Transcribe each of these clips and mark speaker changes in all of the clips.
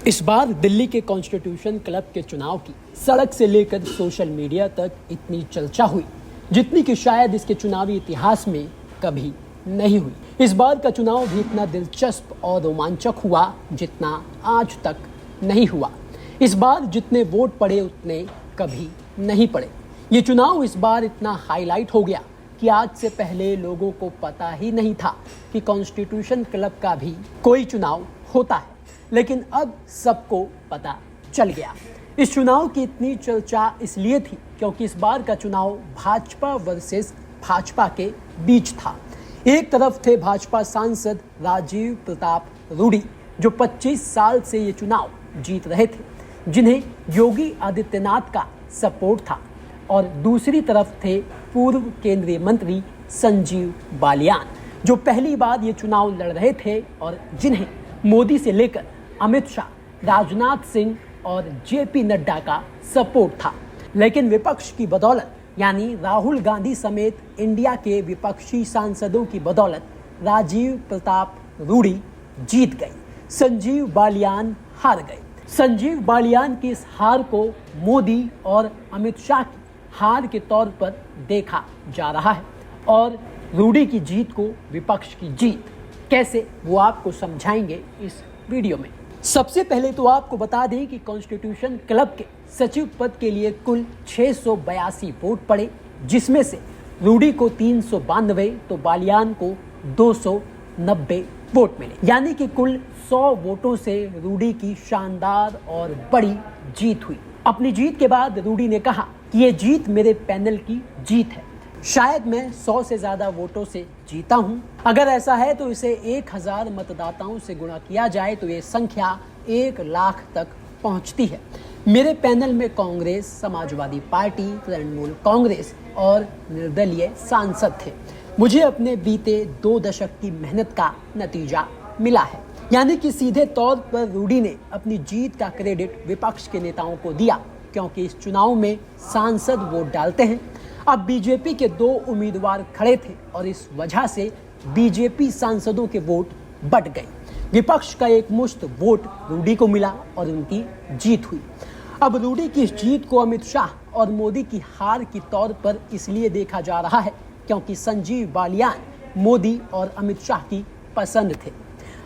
Speaker 1: इस बार दिल्ली के constitution club के चुनाव की सड़क से लेकर सोशल मीडिया तक इतनी चर्चा हुई जितनी कि शायद इसके चुनावी इतिहास में कभी नहीं हुई। इस बार का चुनाव भी इतना दिलचस्प और रोमांचक हुआ जितना आज तक नहीं हुआ। इस बार जितने वोट पड़े उतने कभी नहीं पड़े। ये चुनाव इस बार इतना हाईलाइट हो गया कि आज से पहले लोगों को पता ही नहीं था कि कॉन्स्टिट्यूशन क्लब का भी कोई चुनाव होता है, लेकिन अब सबको पता चल गया। इस चुनाव की इतनी चर्चा इसलिए थी क्योंकि इस बार का चुनाव भाजपा वर्सेस भाजपा के बीच था। एक तरफ थे भाजपा सांसद राजीव प्रताप रूडी जो 25 साल से ये चुनाव जीत रहे थे, जिन्हें योगी आदित्यनाथ का सपोर्ट था, और दूसरी तरफ थे पूर्व केंद्रीय मंत्री संजीव बालियान जो पहली बार ये चुनाव लड़ रहे थे और जिन्हें मोदी से लेकर अमित शाह, राजनाथ सिंह और जेपी नड्डा का सपोर्ट था। लेकिन विपक्ष की बदौलत यानी राहुल गांधी समेत इंडिया के विपक्षी सांसदों की बदौलत राजीव प्रताप रूडी जीत गए, संजीव बालियान हार गए। संजीव बालियान की इस हार को मोदी और अमित शाह की हार के तौर पर देखा जा रहा है और रूडी की जीत को विपक्ष की जीत कैसे, वो आपको समझाएंगे इस वीडियो में। सबसे पहले तो आपको बता दें कि कॉन्स्टिट्यूशन क्लब के सचिव पद के लिए कुल 682 वोट पड़े, जिसमें से रूडी को 392 तो बालियान को 290 वोट मिले, यानी कि कुल 100 वोटों से रूडी की शानदार और बड़ी जीत हुई। अपनी जीत के बाद रूडी ने कहा कि ये जीत मेरे पैनल की जीत है, शायद मैं 100 से ज्यादा वोटों से जीता हूं। अगर ऐसा है तो इसे 1000 मतदाताओं से गुणा किया जाए तो ये संख्या 1 लाख तक पहुंचती है। मेरे पैनल में कांग्रेस, समाजवादी पार्टी, तृणमूल कांग्रेस और निर्दलीय सांसद थे। मुझे अपने बीते 2 दशक की मेहनत का नतीजा मिला है। यानी कि सीधे तौर पर रूडी ने अपनी जीत का क्रेडिट विपक्ष के नेताओं को दिया, क्योंकि इस चुनाव में सांसद वोट डालते हैं। अब बीजेपी के 2 उम्मीदवार खड़े थे और इस वजह से बीजेपी सांसदों के वोट बट गए। विपक्ष का एक मुश्त वोट रूडी को मिला और उनकी जीत हुई। अब रूडी की इस जीत को अमित शाह और मोदी की हार की तौर पर इसलिए देखा जा रहा है क्योंकि संजीव बालियान मोदी और अमित शाह की पसंद थे।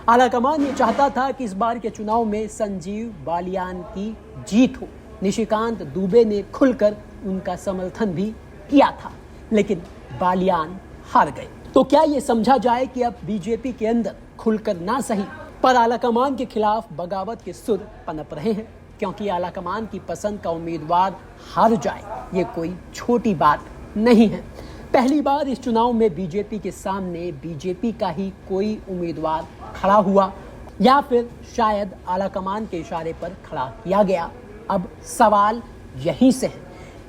Speaker 1: आलाकमान ये चाहता था कि इस बार के चुनाव में संजीव बालियान की जीत हो। निशिकांत दुबे ने खुलकर उनका समर्थन भी किया था, लेकिन बालियान हार गए। तो क्या ये समझा जाए कि अब बीजेपी के अंदर खुलकर ना सही पर आलाकमान के खिलाफ बगावत के सुर पनप रहे हैं, क्योंकि आलाकमान की पसंद का उम्मीदवार हार जाए ये कोई छोटी बात नहीं है। पहली बार इस चुनाव में बीजेपी के सामने बीजेपी का ही कोई उम्मीदवार खड़ा हुआ या फिर शायद आलाकमान के इशारे पर खड़ा किया गया। अब सवाल यहीं से है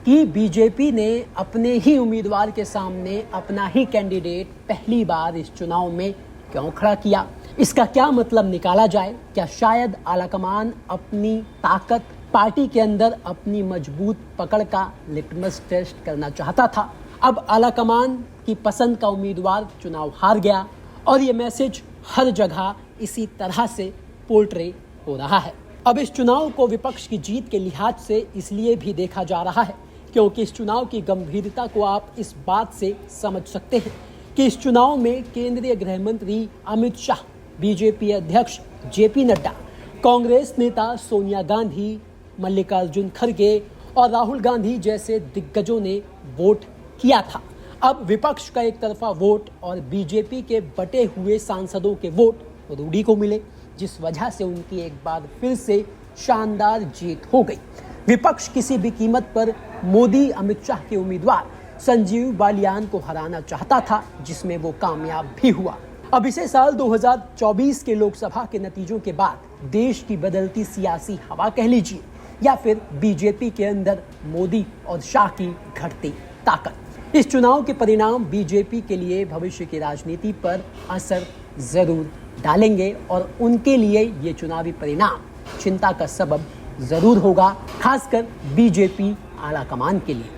Speaker 1: कि बीजेपी ने अपने ही उम्मीदवार के सामने अपना ही कैंडिडेट पहली बार इस चुनाव में क्यों खड़ा किया। इसका क्या मतलब निकाला जाए? क्या शायद आलाकमान अपनी ताकत, पार्टी के अंदर अपनी मजबूत पकड़ का लिटमस टेस्ट करना चाहता था? अब आलाकमान की पसंद का उम्मीदवार चुनाव हार गया और ये मैसेज हर जगह इसी तरह से पोर्ट्रे हो रहा है। अब इस चुनाव को विपक्ष की जीत के लिहाज से इसलिए भी देखा जा रहा है क्योंकि इस चुनाव की गंभीरता को आप इस बात से समझ सकते हैं कि इस चुनाव में केंद्रीय गृह मंत्री अमित शाह, बीजेपी अध्यक्ष जेपी नड्डा, कांग्रेस नेता सोनिया गांधी, मल्लिकार्जुन खड़गे और राहुल गांधी जैसे दिग्गजों ने वोट किया था। अब विपक्ष का एक तरफा वोट और बीजेपी के बटे हुए सांसदों के वोट रूडी को मिले, जिस वजह से उनकी एक बार फिर से शानदार जीत हो गई। विपक्ष किसी भी कीमत पर मोदी, अमित शाह के उम्मीदवार संजीव बालियान को हराना चाहता था, जिसमें वो कामयाब भी हुआ। अब इसे साल 2024 के लोकसभा के नतीजों के बाद देश की बदलती सियासी हवा कह लीजिए या फिर बीजेपी के अंदर मोदी और शाह की घटती ताकत। इस चुनाव के परिणाम बीजेपी के लिए भविष्य की राजनीति पर असर जरूर डालेंगे और उनके लिए ये चुनावी परिणाम चिंता का सबब जरूर होगा, खासकर बीजेपी आलाकमान के लिए।